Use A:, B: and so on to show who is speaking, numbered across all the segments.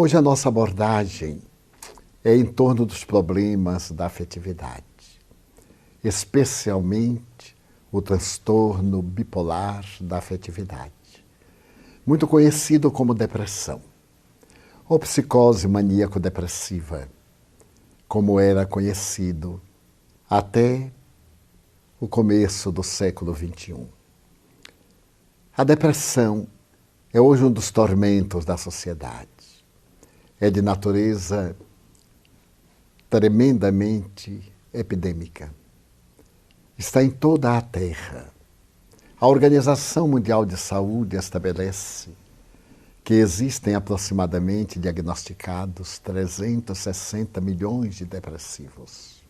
A: Hoje a nossa abordagem é em torno dos problemas da afetividade, especialmente o transtorno bipolar da afetividade, muito conhecido como depressão, ou psicose maníaco-depressiva, como era conhecido até o começo do século XXI. A depressão é hoje um dos tormentos da sociedade. É de natureza tremendamente epidêmica. Está em toda a Terra. A Organização Mundial de Saúde estabelece que existem aproximadamente diagnosticados 360 milhões de depressivos.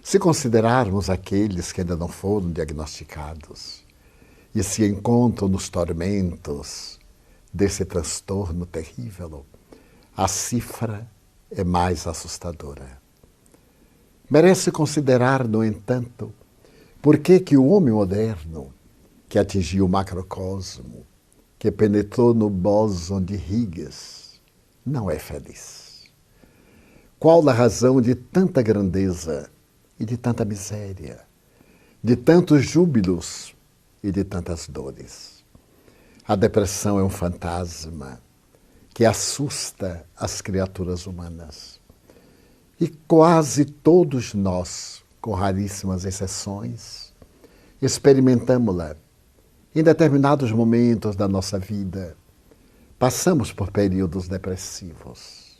A: Se considerarmos aqueles que ainda não foram diagnosticados e se encontram nos tormentos desse transtorno terrível, a cifra é mais assustadora. Merece considerar, no entanto, por que o homem moderno, que atingiu o macrocosmo, que penetrou no bóson de Higgs, não é feliz. Qual a razão de tanta grandeza e de tanta miséria, de tantos júbilos e de tantas dores? A depressão é um fantasma que assusta as criaturas humanas. E quase todos nós, com raríssimas exceções, experimentamos-la em determinados momentos da nossa vida. Passamos por períodos depressivos,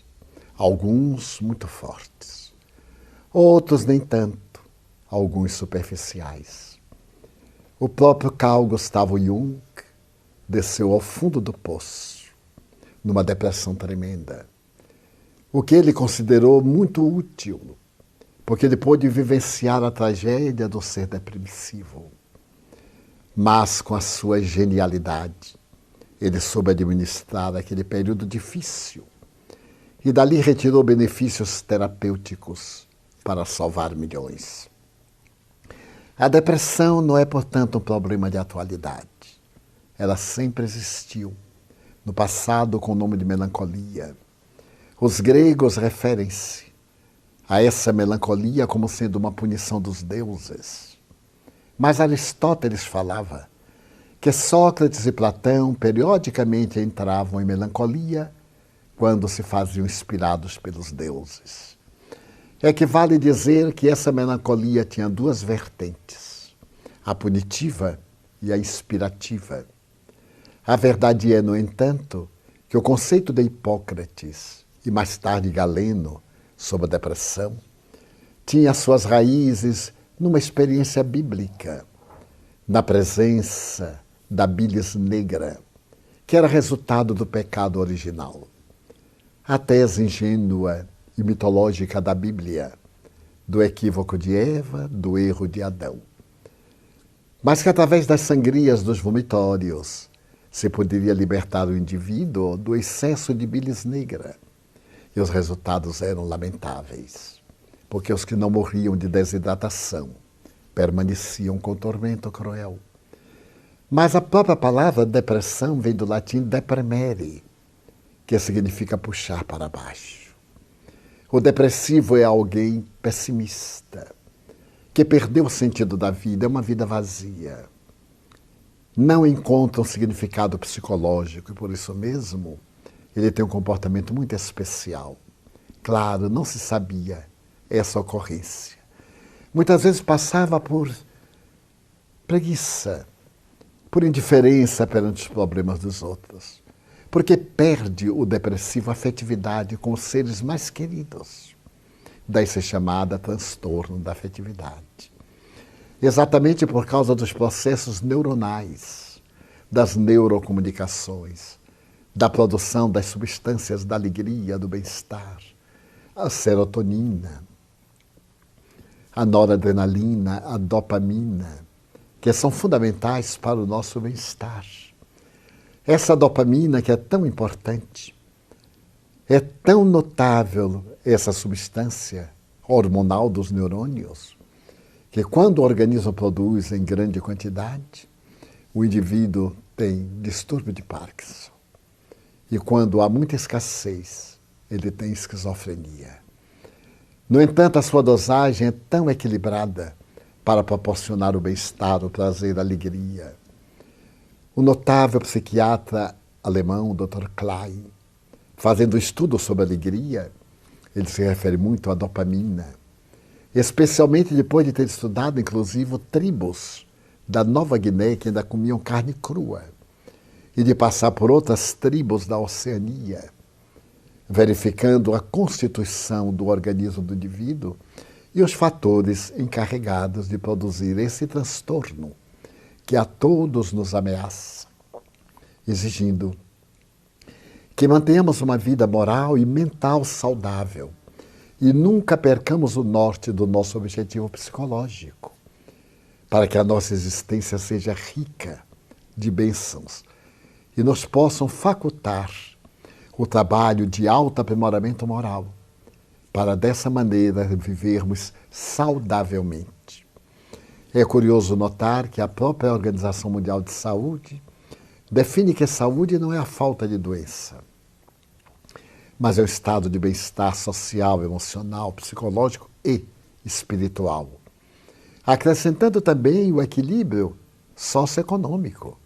A: alguns muito fortes, outros nem tanto, alguns superficiais. O próprio Carl Gustav Jung desceu ao fundo do poço, numa depressão tremenda, o que ele considerou muito útil, porque ele pôde vivenciar a tragédia do ser depressivo. Mas, com a sua genialidade, ele soube administrar aquele período difícil e dali retirou benefícios terapêuticos para salvar milhões. A depressão não é, portanto, um problema de atualidade. Ela sempre existiu, no passado com o nome de melancolia. Os gregos referem-se a essa melancolia como sendo uma punição dos deuses. Mas Aristóteles falava que Sócrates e Platão periodicamente entravam em melancolia quando se faziam inspirados pelos deuses. Equivale dizer que essa melancolia tinha duas vertentes, a punitiva e a inspirativa. A verdade é, no entanto, que o conceito de Hipócrates e mais tarde Galeno sobre a depressão tinha suas raízes numa experiência bíblica, na presença da bilis negra, que era resultado do pecado original. A tese ingênua e mitológica da Bíblia, do equívoco de Eva, do erro de Adão. Mas que através das sangrias dos vomitórios se poderia libertar o indivíduo do excesso de bilis negra. E os resultados eram lamentáveis, porque os que não morriam de desidratação permaneciam com tormento cruel. Mas a própria palavra depressão vem do latim depremere, que significa puxar para baixo. O depressivo é alguém pessimista, que perdeu o sentido da vida, é uma vida vazia. Não encontra um significado psicológico e, por isso mesmo, ele tem um comportamento muito especial. Claro, não se sabia essa ocorrência. Muitas vezes passava por preguiça, por indiferença perante os problemas dos outros, porque perde o depressivo a afetividade com os seres mais queridos. Daí se chamada transtorno da afetividade. Exatamente por causa dos processos neuronais, das neurocomunicações, da produção das substâncias da alegria, do bem-estar, a serotonina, a noradrenalina, a dopamina, que são fundamentais para o nosso bem-estar. Essa dopamina que é tão importante, é tão notável essa substância hormonal dos neurônios, que quando o organismo produz em grande quantidade, o indivíduo tem distúrbio de Parkinson. e quando há muita escassez, ele tem esquizofrenia. No entanto, a sua dosagem é tão equilibrada para proporcionar o bem-estar, o prazer, a alegria. O notável psiquiatra alemão, o Dr. Klein, fazendo estudo sobre alegria, ele se refere muito à dopamina, especialmente depois de ter estudado, inclusive, tribos da Nova Guiné que ainda comiam carne crua, e de passar por outras tribos da Oceania, verificando a constituição do organismo do indivíduo e os fatores encarregados de produzir esse transtorno que a todos nos ameaça, exigindo que mantenhamos uma vida moral e mental saudável e nunca percamos o norte do nosso objetivo psicológico, para que a nossa existência seja rica de bênçãos e nos possam facultar o trabalho de autoaprimoramento moral, para dessa maneira vivermos saudavelmente. É curioso notar que a própria Organização Mundial de Saúde define que saúde não é a falta de doença, mas é o estado de bem-estar social, emocional, psicológico e espiritual. Acrescentando também o equilíbrio socioeconômico,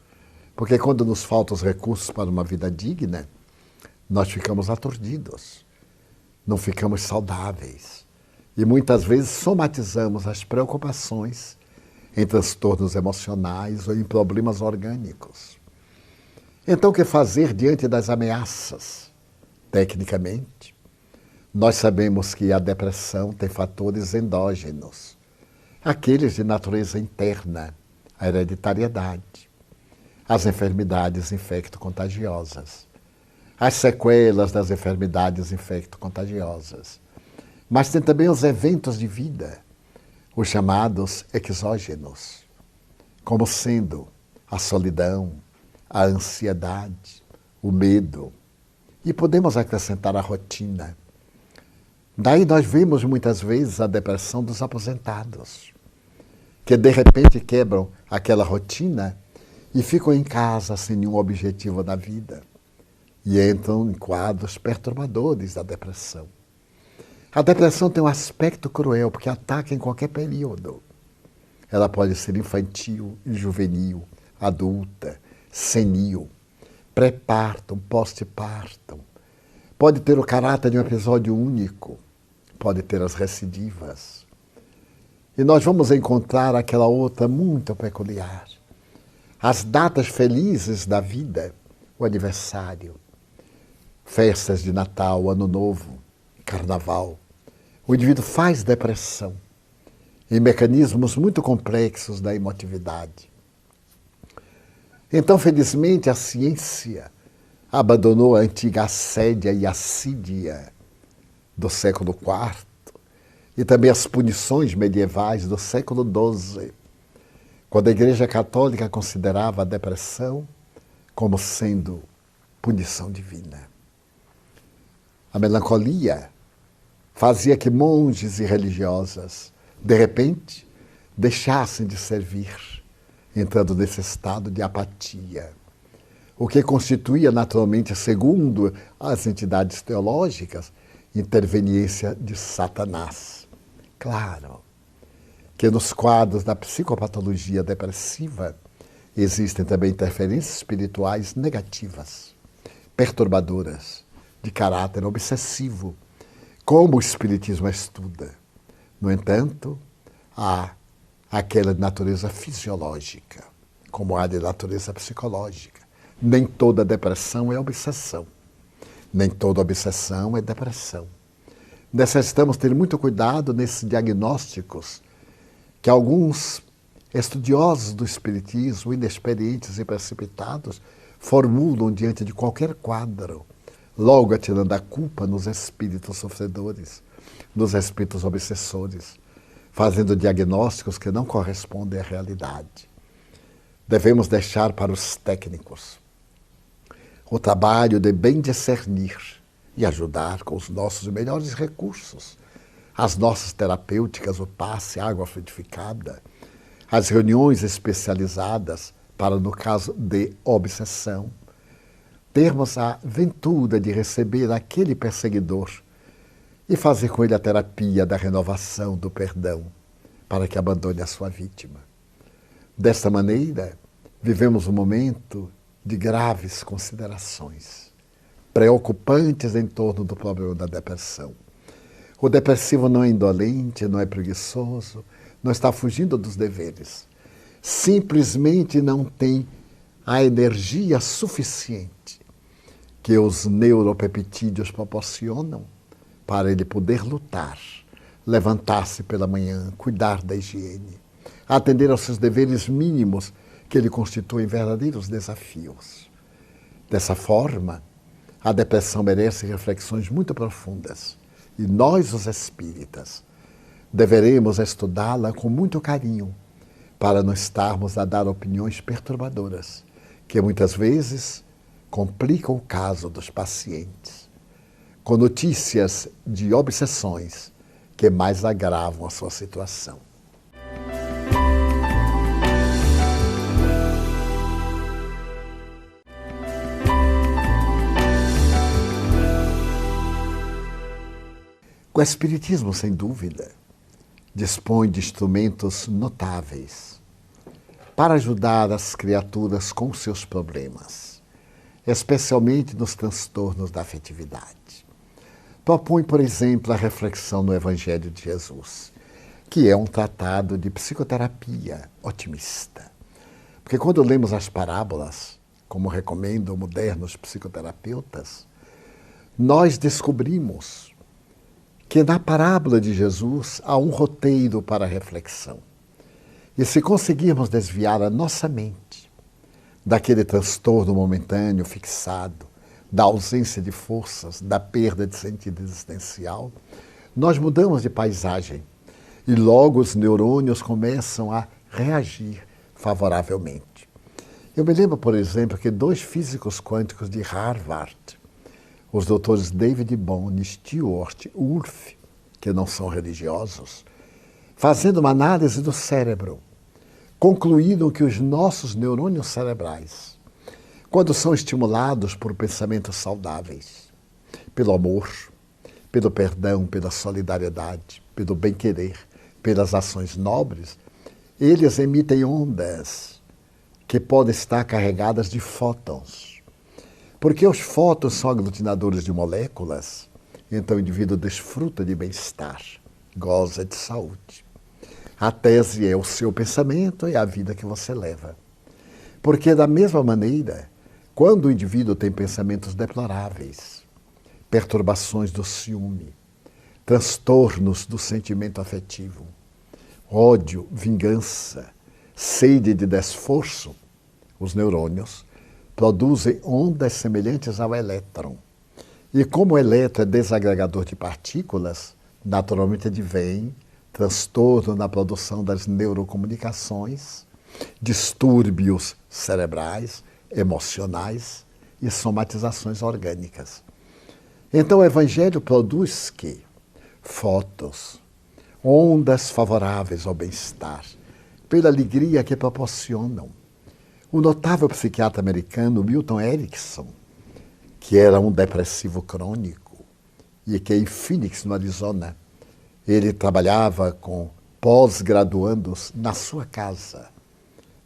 A: porque quando nos faltam os recursos para uma vida digna, nós ficamos aturdidos, não ficamos saudáveis e muitas vezes somatizamos as preocupações em transtornos emocionais ou em problemas orgânicos. Então, o que fazer diante das ameaças? Tecnicamente, nós sabemos que a depressão tem fatores endógenos, aqueles de natureza interna, a hereditariedade, as enfermidades infecto-contagiosas, as sequelas das enfermidades infecto-contagiosas. Mas tem também os eventos de vida, os chamados exógenos, como sendo a solidão, a ansiedade, o medo. E podemos acrescentar a rotina. Daí nós vemos muitas vezes a depressão dos aposentados, que de repente quebram aquela rotina e ficam em casa sem nenhum objetivo na vida. E entram em quadros perturbadores da depressão. A depressão tem um aspecto cruel, porque ataca em qualquer período. Ela pode ser infantil, juvenil, adulta, senil, pré-partum, pós-partum. Pode ter o caráter de um episódio único, pode ter as recidivas. E nós vamos encontrar aquela outra muito peculiar. As datas felizes da vida, o aniversário, festas de Natal, Ano Novo, Carnaval. O indivíduo faz depressão em mecanismos muito complexos da emotividade. Então, felizmente, a ciência abandonou a antiga assédia e assídia do século IV e também as punições medievais do século XII, quando a Igreja Católica considerava a depressão como sendo punição divina. A melancolia fazia que monges e religiosas, de repente, deixassem de servir, entrando nesse estado de apatia, o que constituía naturalmente, segundo as entidades teológicas, interveniência de Satanás. Claro que nos quadros da psicopatologia depressiva existem também interferências espirituais negativas, perturbadoras, de caráter obsessivo, como o Espiritismo estuda. No entanto, há aquela de natureza fisiológica, como há de natureza psicológica. Nem toda depressão é obsessão. Nem toda obsessão é depressão. Necessitamos ter muito cuidado nesses diagnósticos que alguns estudiosos do Espiritismo, inexperientes e precipitados, formulam diante de qualquer quadro, logo atirando a culpa nos espíritos sofredores, nos espíritos obsessores, fazendo diagnósticos que não correspondem à realidade. Devemos deixar para os técnicos o trabalho de bem discernir e ajudar com os nossos melhores recursos, as nossas terapêuticas, o passe, a água frutificada, as reuniões especializadas para, no caso de obsessão, termos a ventura de receber aquele perseguidor e fazer com ele a terapia da renovação, do perdão, para que abandone a sua vítima. Desta maneira, vivemos um momento de graves considerações, preocupantes em torno do problema da depressão. O depressivo não é indolente, não é preguiçoso, não está fugindo dos deveres. Simplesmente não tem a energia suficiente que os neuropeptídeos proporcionam para ele poder lutar, levantar-se pela manhã, cuidar da higiene, atender aos seus deveres mínimos que lhe constituem verdadeiros desafios. Dessa forma, a depressão merece reflexões muito profundas e nós, os espíritas, deveremos estudá-la com muito carinho para não estarmos a dar opiniões perturbadoras que muitas vezes complicam o caso dos pacientes, com notícias de obsessões que mais agravam a sua situação. O Espiritismo, sem dúvida, dispõe de instrumentos notáveis para ajudar as criaturas com seus problemas, especialmente nos transtornos da afetividade. Propõe, por exemplo, a reflexão no Evangelho de Jesus, que é um tratado de psicoterapia otimista. Porque quando lemos as parábolas, como recomendam modernos psicoterapeutas, nós descobrimos que na parábola de Jesus há um roteiro para a reflexão. E se conseguirmos desviar a nossa mente daquele transtorno momentâneo fixado, da ausência de forças, da perda de sentido existencial, nós mudamos de paisagem e logo os neurônios começam a reagir favoravelmente. Eu me lembro, por exemplo, que 2 físicos quânticos de Harvard, os doutores David Bohm e Stewart Wolf, que não são religiosos, fazendo uma análise do cérebro, concluíram que os nossos neurônios cerebrais, quando são estimulados por pensamentos saudáveis, pelo amor, pelo perdão, pela solidariedade, pelo bem-querer, pelas ações nobres, eles emitem ondas que podem estar carregadas de fótons. Porque os fótons são aglutinadores de moléculas, então o indivíduo desfruta de bem-estar, goza de saúde. A tese é o seu pensamento e a vida que você leva. Porque, da mesma maneira, quando o indivíduo tem pensamentos deploráveis, perturbações do ciúme, transtornos do sentimento afetivo, ódio, vingança, sede de desforço, os neurônios produzem ondas semelhantes ao elétron. E como o elétron é desagregador de partículas, naturalmente advém transtorno na produção das neurocomunicações, distúrbios cerebrais, emocionais e somatizações orgânicas. Então o Evangelho produz que fótons, ondas favoráveis ao bem-estar, pela alegria que proporcionam. O notável psiquiatra americano Milton Erickson, que era um depressivo crônico e que em Phoenix, no Arizona, ele trabalhava com pós-graduandos na sua casa,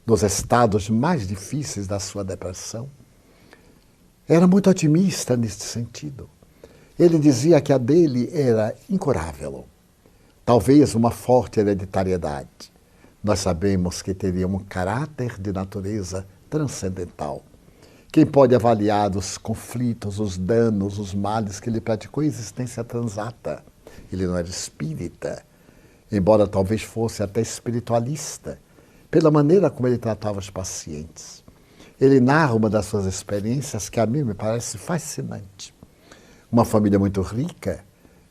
A: nos estados mais difíceis da sua depressão. Era muito otimista nesse sentido. Ele dizia que a dele era incurável, talvez uma forte hereditariedade. Nós sabemos que teria um caráter de natureza transcendental. Quem pode avaliar os conflitos, os danos, os males que ele praticou em existência transata? Ele não era espírita, embora talvez fosse até espiritualista, pela maneira como ele tratava os pacientes. Ele narra uma das suas experiências que a mim me parece fascinante. Uma família muito rica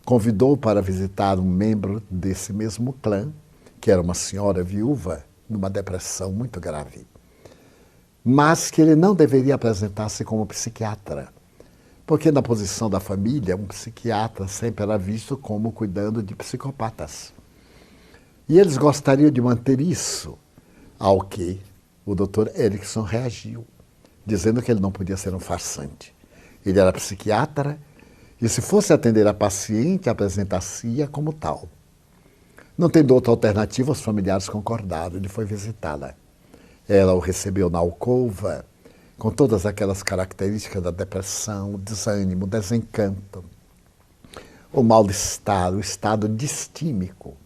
A: convidou para visitar um membro desse mesmo clã, que era uma senhora viúva, numa depressão muito grave. Mas que ele não deveria apresentar-se como psiquiatra, porque na posição da família, um psiquiatra sempre era visto como cuidando de psicopatas. E eles gostariam de manter isso, ao que o Dr. Erickson reagiu, dizendo que ele não podia ser um farsante. Ele era psiquiatra e, se fosse atender a paciente, apresentar-se-ia como tal. Não tendo outra alternativa, os familiares concordaram. Ele foi visitá-la. Ela o recebeu na alcova, com todas aquelas características da depressão, o desânimo, o desencanto, o mal-estar, o estado distímico.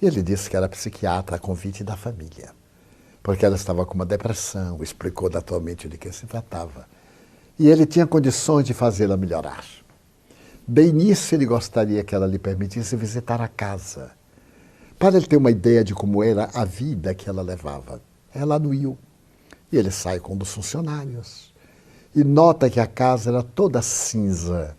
A: E ele disse que era psiquiatra a convite da família, porque ela estava com uma depressão, explicou naturalmente de que se tratava. E ele tinha condições de fazê-la melhorar. Bem nisso, ele gostaria que ela lhe permitisse visitar a casa, para ele ter uma ideia de como era a vida que ela levava. Ela anuiu. E ele sai com um dos funcionários e nota que a casa era toda cinza,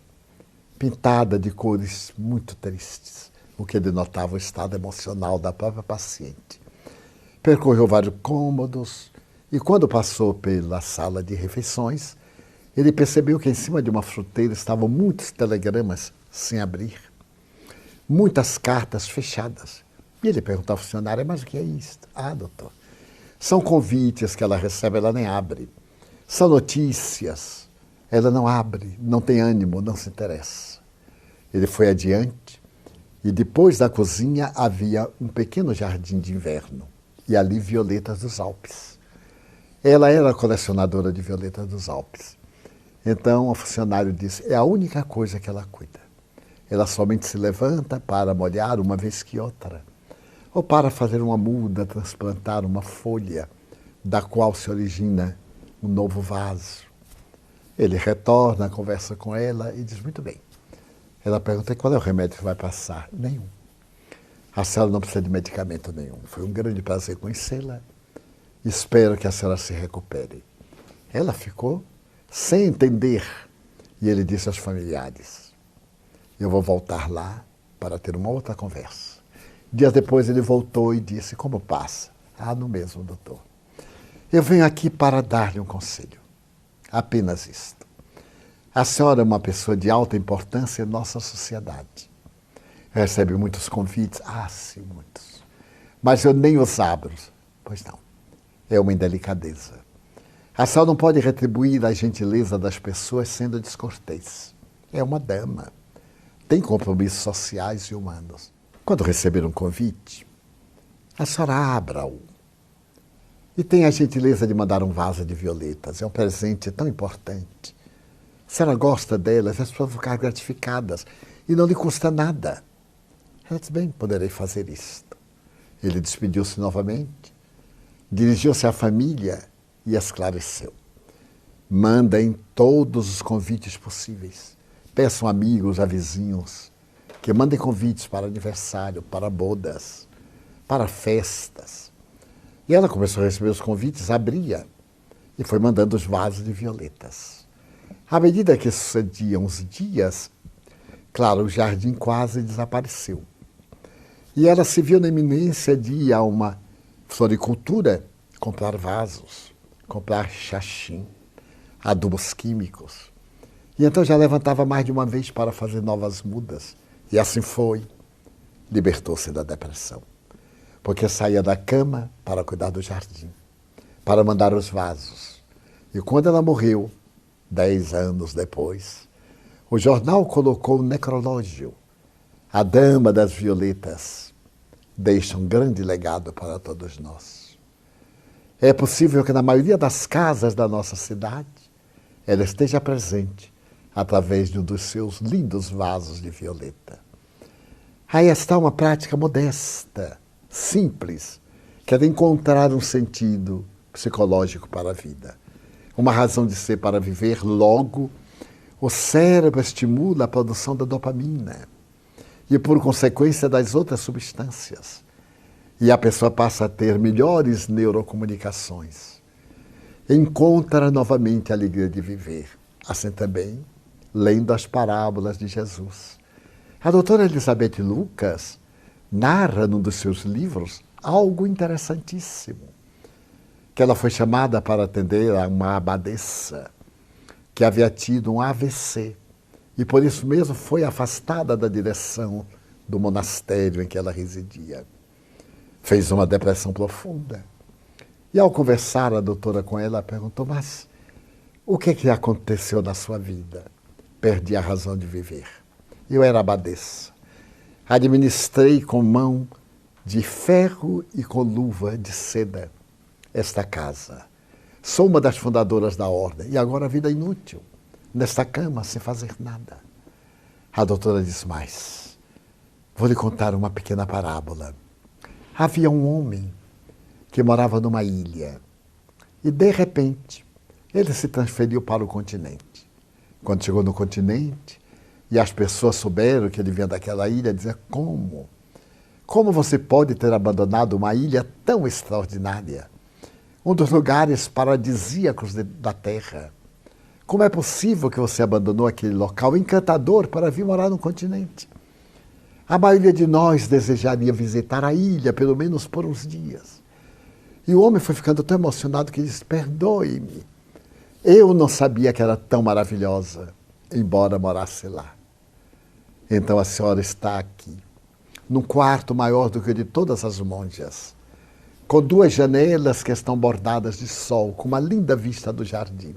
A: pintada de cores muito tristes, o que denotava o estado emocional da própria paciente. Percorreu vários cômodos e, quando passou pela sala de refeições, ele percebeu que em cima de uma fruteira estavam muitos telegramas sem abrir, muitas cartas fechadas. E ele perguntou ao funcionário: mas o que é isto? Ah, doutor, são convites que ela recebe, ela nem abre. São notícias, ela não abre, não tem ânimo, não se interessa. Ele foi adiante e depois da cozinha havia um pequeno jardim de inverno e ali violetas dos Alpes. Ela era colecionadora de violetas dos Alpes. Então o funcionário disse: é a única coisa que ela cuida. Ela somente se levanta para molhar uma vez que outra, ou para fazer uma muda, transplantar uma folha, da qual se origina um novo vaso. Ele retorna, conversa com ela e diz: muito bem. Ela pergunta: qual é o remédio que vai passar? Nenhum. A senhora não precisa de medicamento nenhum. Foi um grande prazer conhecê-la. Espero que a senhora se recupere. Ela ficou sem entender. E ele disse aos familiares: eu vou voltar lá para ter uma outra conversa. Dias depois ele voltou e disse: como passa? Ah, no mesmo, doutor. Eu venho aqui para dar-lhe um conselho. Apenas isto. A senhora é uma pessoa de alta importância em nossa sociedade. Recebe muitos convites. Ah, sim, muitos. Mas eu nem os abro. Pois não. É uma indelicadeza. A senhora não pode retribuir a gentileza das pessoas sendo descortês. É uma dama. Tem compromissos sociais e humanos. Quando receber um convite, a senhora abra-o. E tenha a gentileza de mandar um vaso de violetas. É um presente tão importante. A senhora gosta delas, as pessoas vão ficar gratificadas. E não lhe custa nada. Ela disse: bem, poderei fazer isto. Ele despediu-se novamente, dirigiu-se à família e esclareceu. Mandem todos os convites possíveis. Peçam amigos, a vizinhos, que mandem convites para aniversário, para bodas, para festas. E ela começou a receber os convites, abria e foi mandando os vasos de violetas. À medida que sucediam os dias, claro, o jardim quase desapareceu. E ela se viu na iminência de ir a uma floricultura, comprar vasos, comprar xaxim, adubos químicos. E então já levantava mais de uma vez para fazer novas mudas. E assim foi. Libertou-se da depressão. Porque saía da cama para cuidar do jardim, para mandar os vasos. E quando ela morreu, 10 anos depois, o jornal colocou um necrológio. A Dama das Violetas deixa um grande legado para todos nós. É possível que na maioria das casas da nossa cidade ela esteja presente através de um dos seus lindos vasos de violeta. Aí está uma prática modesta, simples, que é de encontrar um sentido psicológico para a vida. Uma razão de ser para viver. Logo, o cérebro estimula a produção da dopamina e, por consequência, das outras substâncias. E a pessoa passa a ter melhores neurocomunicações. Encontra novamente a alegria de viver. Assim também, lendo as parábolas de Jesus. A doutora Elizabeth Lucas narra num dos seus livros algo interessantíssimo. Que ela foi chamada para atender a uma abadesa que havia tido um AVC e por isso mesmo foi afastada da direção do monastério em que ela residia. Fez uma depressão profunda. E ao conversar a doutora com ela, perguntou: mas O que aconteceu na sua vida? Perdi a razão de viver. Eu era abadesa. Administrei com mão de ferro e com luva de seda esta casa. Sou uma das fundadoras da ordem e agora a vida é inútil, nesta cama, sem fazer nada. A doutora diz mais. Vou lhe contar uma pequena parábola. Havia um homem que morava numa ilha e, de repente, ele se transferiu para o continente. Quando chegou no continente e as pessoas souberam que ele vinha daquela ilha, diziam, como? Como você pode ter abandonado uma ilha tão extraordinária? Um dos lugares paradisíacos da Terra. Como é possível que você abandonou aquele local encantador para vir morar no continente? A maioria de nós desejaria visitar a ilha, pelo menos por uns dias. E o homem foi ficando tão emocionado que disse, perdoe-me. Eu não sabia que era tão maravilhosa, embora morasse lá. Então a senhora está aqui, num quarto maior do que o de todas as monjas, com 2 janelas que estão bordadas de sol, com uma linda vista do jardim.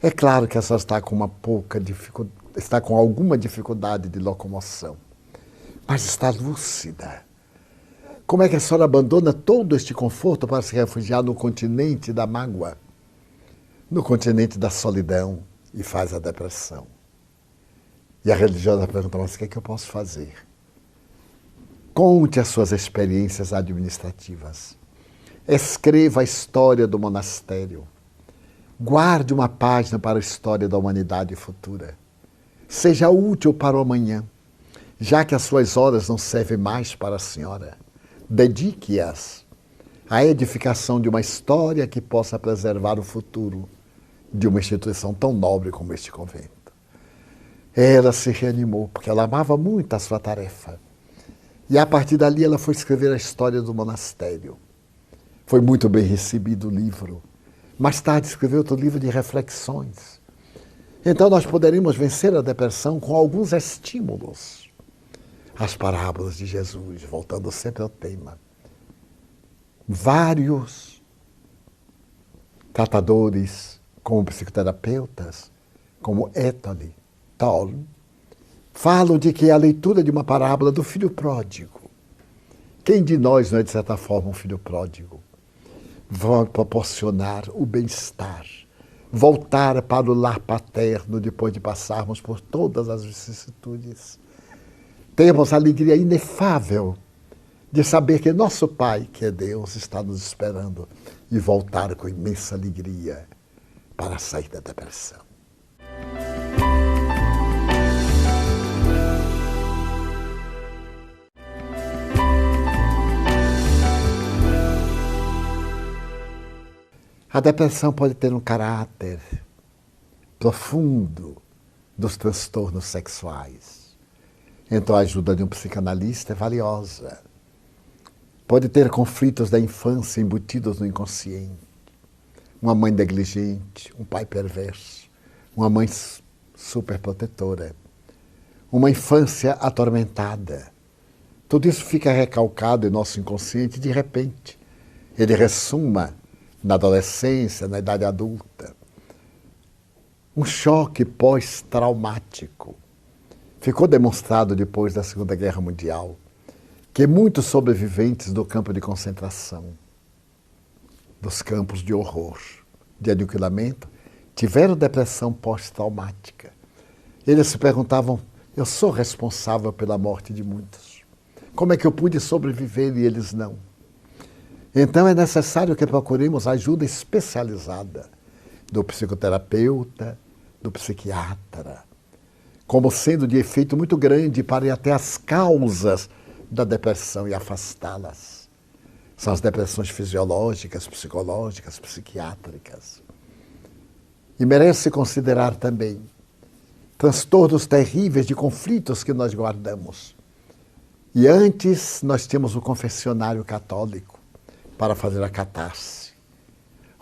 A: É claro que a senhora está com alguma dificuldade de locomoção, mas está lúcida. Como é que a senhora abandona todo este conforto para se refugiar no continente da mágoa, no continente da solidão, e faz a depressão? E a religiosa pergunta, mas o que é que eu posso fazer? Conte as suas experiências administrativas. Escreva a história do monastério. Guarde uma página para a história da humanidade futura. Seja útil para o amanhã, já que as suas horas não servem mais para a senhora. Dedique-as à edificação de uma história que possa preservar o futuro de uma instituição tão nobre como este convento. Ela se reanimou, porque ela amava muito a sua tarefa. E a partir dali ela foi escrever a história do monastério. Foi muito bem recebido o livro. Mais tarde escreveu outro livro de reflexões. Então nós poderíamos vencer a depressão com alguns estímulos. As parábolas de Jesus, voltando sempre ao tema. Vários tratadores, como psicoterapeutas, como Ethel Tolle, falam de que é a leitura de uma parábola do filho pródigo. Quem de nós não é, de certa forma, um filho pródigo? Vai proporcionar o bem-estar, voltar para o lar paterno depois de passarmos por todas as vicissitudes. Temos a alegria inefável de saber que nosso Pai, que é Deus, está nos esperando e voltar com imensa alegria para sair da depressão. A depressão pode ter um caráter profundo dos transtornos sexuais. Então a ajuda de um psicanalista é valiosa. Pode ter conflitos da infância embutidos no inconsciente. Uma mãe negligente, um pai perverso, uma mãe superprotetora, uma infância atormentada. Tudo isso fica recalcado em nosso inconsciente e, de repente, ele ressuma na adolescência, na idade adulta. Um choque pós-traumático. Ficou demonstrado depois da Segunda Guerra Mundial que muitos sobreviventes do campo de concentração, dos campos de horror, de aniquilamento, tiveram depressão pós-traumática. Eles se perguntavam, eu sou responsável pela morte de muitos. Como é que eu pude sobreviver e eles não? Então é necessário que procuremos ajuda especializada do psicoterapeuta, do psiquiatra, como sendo de efeito muito grande para ir até as causas da depressão e afastá-las. São as depressões fisiológicas, psicológicas, psiquiátricas. E merece considerar também transtornos terríveis de conflitos que nós guardamos. E antes nós tínhamos o confessionário católico para fazer a catarse.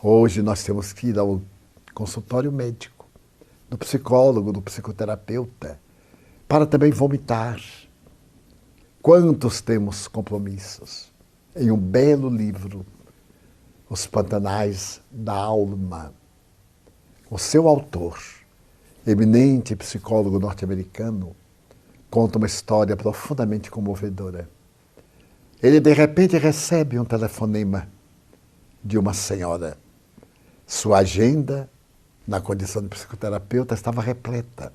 A: Hoje nós temos que ir ao consultório médico, do psicólogo, do psicoterapeuta, para também vomitar. Quantos temos compromissos? Em um belo livro, Os Pantanais da Alma. O seu autor, eminente psicólogo norte-americano, conta uma história profundamente comovedora. Ele, de repente, recebe um telefonema de uma senhora. Sua agenda, na condição de psicoterapeuta, estava repleta.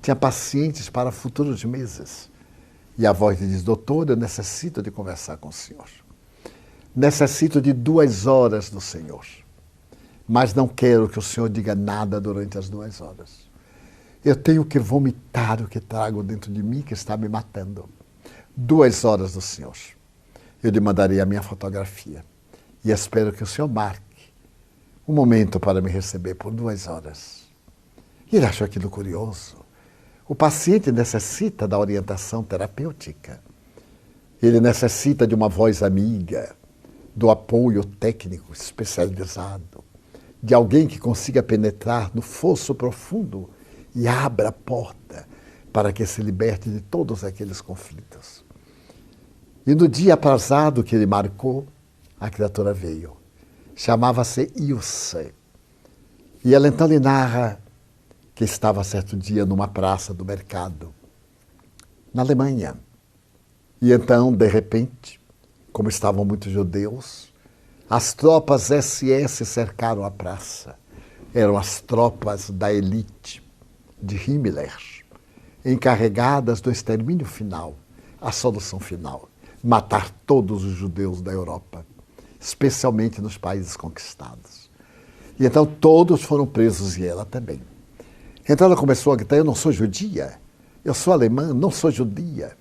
A: Tinha pacientes para futuros meses. E a voz lhe diz: doutor, eu necessito de conversar com o senhor. Necessito de 2 horas do senhor. Mas não quero que o senhor diga nada durante as 2 horas. Eu tenho que vomitar o que trago dentro de mim, que está me matando. 2 horas do senhor. Eu lhe mandarei a minha fotografia. E espero que o senhor marque um momento para me receber por 2 horas. E ele achou aquilo curioso. O paciente necessita da orientação terapêutica. Ele necessita de uma voz amiga, do apoio técnico especializado, de alguém que consiga penetrar no fosso profundo e abra a porta para que se liberte de todos aqueles conflitos. E no dia aprazado que ele marcou, a criatura veio. Chamava-se Ilse. E ela então lhe narra que estava certo dia numa praça do mercado, na Alemanha. E então, de repente, como estavam muitos judeus, as tropas SS cercaram a praça. Eram as tropas da elite de Himmler, encarregadas do extermínio final, a solução final, matar todos os judeus da Europa, especialmente nos países conquistados. E então todos foram presos e ela também. Então ela começou a gritar: eu não sou judia, eu sou alemã, não sou judia.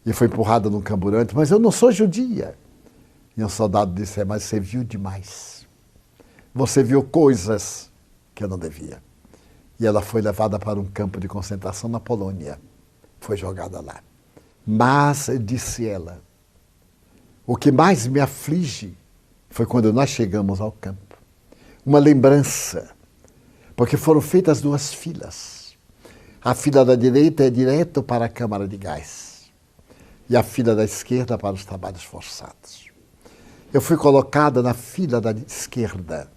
A: E foi empurrada num camburante: mas eu não sou judia. E um soldado disse: mas você viu demais. Você viu coisas que eu não devia. E ela foi levada para um campo de concentração na Polônia. Foi jogada lá. Mas, disse ela, o que mais me aflige foi quando nós chegamos ao campo. Uma lembrança, porque foram feitas 2 filas. A fila da direita é direto para a câmara de gás e a fila da esquerda para os trabalhos forçados. Eu fui colocada na fila da esquerda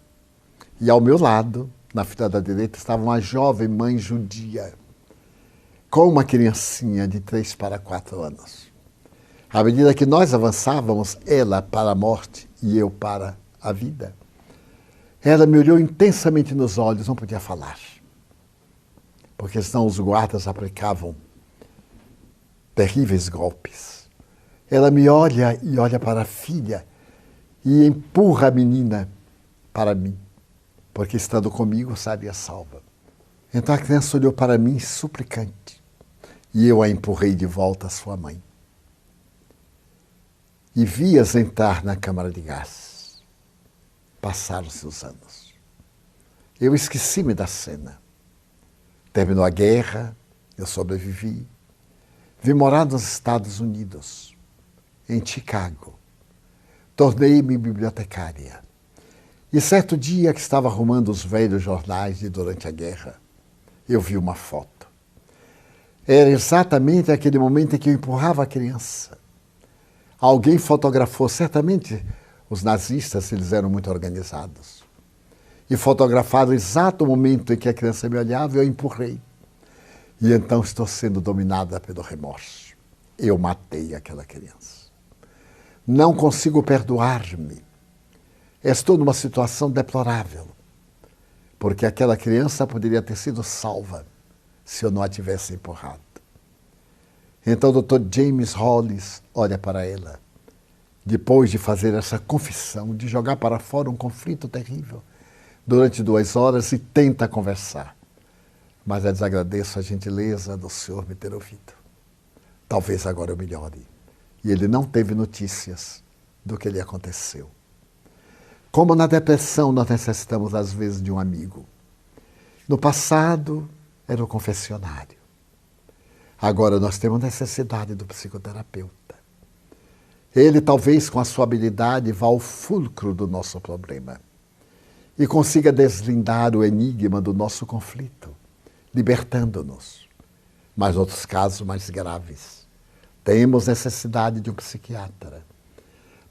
A: e ao meu lado, na fila da direita, estava uma jovem mãe judia com uma criancinha de 3 para 4 anos. À medida que nós avançávamos, ela para a morte e eu para a vida, ela me olhou intensamente nos olhos, não podia falar, porque senão os guardas aplicavam terríveis golpes. Ela me olha e olha para a filha e empurra a menina para mim, porque estando comigo estaria salva. Então a criança olhou para mim suplicante e eu a empurrei de volta à sua mãe. E vi-as entrar na câmara de gás. Passaram-se os anos. Eu esqueci-me da cena. Terminou a guerra, eu sobrevivi. Vim morar nos Estados Unidos, em Chicago. Tornei-me bibliotecária. E certo dia que estava arrumando os velhos jornais de durante a guerra, eu vi uma foto. Era exatamente aquele momento em que eu empurrava a criança. Alguém fotografou, certamente os nazistas, eles eram muito organizados, e fotografaram o exato momento em que a criança me olhava e eu empurrei. E então estou sendo dominada pelo remorso. Eu matei aquela criança. Não consigo perdoar-me. Estou numa situação deplorável, porque aquela criança poderia ter sido salva se eu não a tivesse empurrado. Então o Dr. James Hollis olha para ela, depois de fazer essa confissão, de jogar para fora um conflito terrível, durante 2 horas, e tenta conversar. Mas eu desagradeço a gentileza do senhor me ter ouvido. Talvez agora eu melhore. E ele não teve notícias do que lhe aconteceu. Como na depressão nós necessitamos às vezes de um amigo. No passado era o confessionário. Agora nós temos necessidade do psicoterapeuta. Ele talvez com a sua habilidade vá ao fulcro do nosso problema e consiga deslindar o enigma do nosso conflito, libertando-nos. Mas outros casos mais graves, temos necessidade de um psiquiatra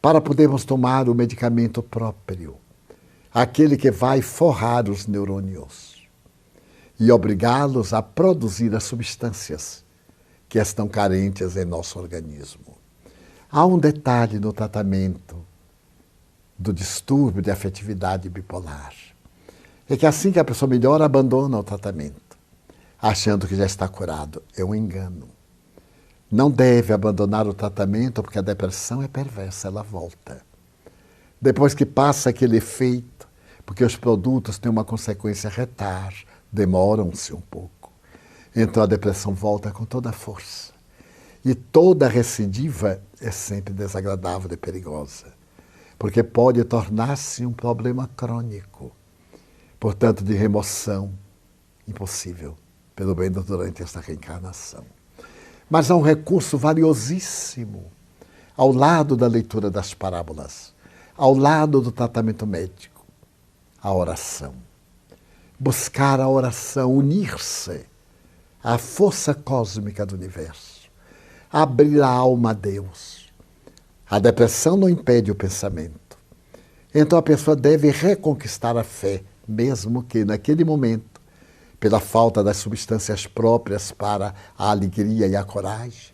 A: para podermos tomar o medicamento próprio, aquele que vai forrar os neurônios e obrigá-los a produzir as substâncias que estão carentes em nosso organismo. Há um detalhe no tratamento do distúrbio de afetividade bipolar. É que assim que a pessoa melhora, abandona o tratamento, achando que já está curado. É um engano. Não deve abandonar o tratamento porque a depressão é perversa, ela volta. Depois que passa aquele efeito, porque os produtos têm uma consequência retar, demoram-se um pouco. Então a depressão volta com toda a força. E toda recidiva é sempre desagradável e perigosa, porque pode tornar-se um problema crônico, portanto de remoção impossível, pelo menos durante esta reencarnação. Mas há um recurso valiosíssimo ao lado da leitura das parábolas, ao lado do tratamento médico, a oração. Buscar a oração, unir-se à força cósmica do universo, abrir a alma a Deus. A depressão não impede o pensamento. Então a pessoa deve reconquistar a fé, mesmo que naquele momento, pela falta das substâncias próprias para a alegria e a coragem,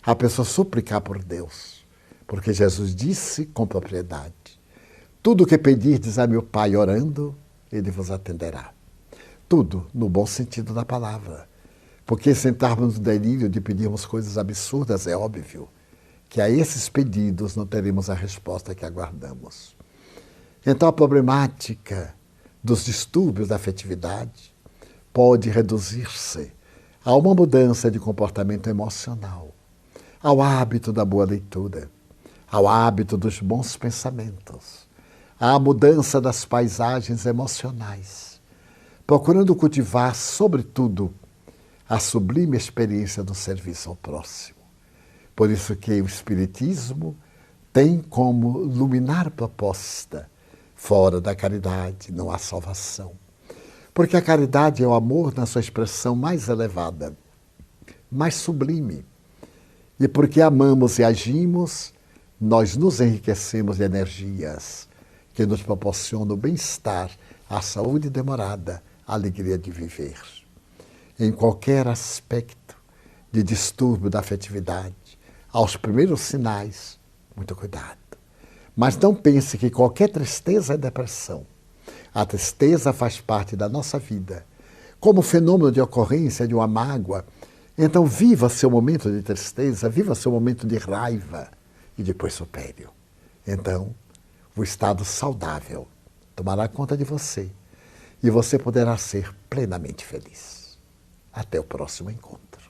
A: a pessoa suplicar por Deus, porque Jesus disse com propriedade: tudo o que pedirdes a meu Pai orando, Ele vos atenderá. Tudo no bom sentido da palavra. Porque se entrarmos no delírio de pedirmos coisas absurdas, é óbvio que a esses pedidos não teremos a resposta que aguardamos. Então a problemática dos distúrbios da afetividade pode reduzir-se a uma mudança de comportamento emocional, ao hábito da boa leitura, ao hábito dos bons pensamentos, à mudança das paisagens emocionais, procurando cultivar, sobretudo, a sublime experiência do serviço ao próximo. Por isso que o Espiritismo tem como luminar proposta: fora da caridade não há salvação. Porque a caridade é o amor na sua expressão mais elevada, mais sublime. E porque amamos e agimos, nós nos enriquecemos de energias que nos proporcionam o bem-estar, a saúde demorada, a alegria de viver. Em qualquer aspecto de distúrbio da afetividade, aos primeiros sinais, muito cuidado. Mas não pense que qualquer tristeza é depressão. A tristeza faz parte da nossa vida, como fenômeno de ocorrência de uma mágoa. Então viva seu momento de tristeza, viva seu momento de raiva e depois supere-o. Então, o estado saudável tomará conta de você e você poderá ser plenamente feliz. Até o próximo encontro.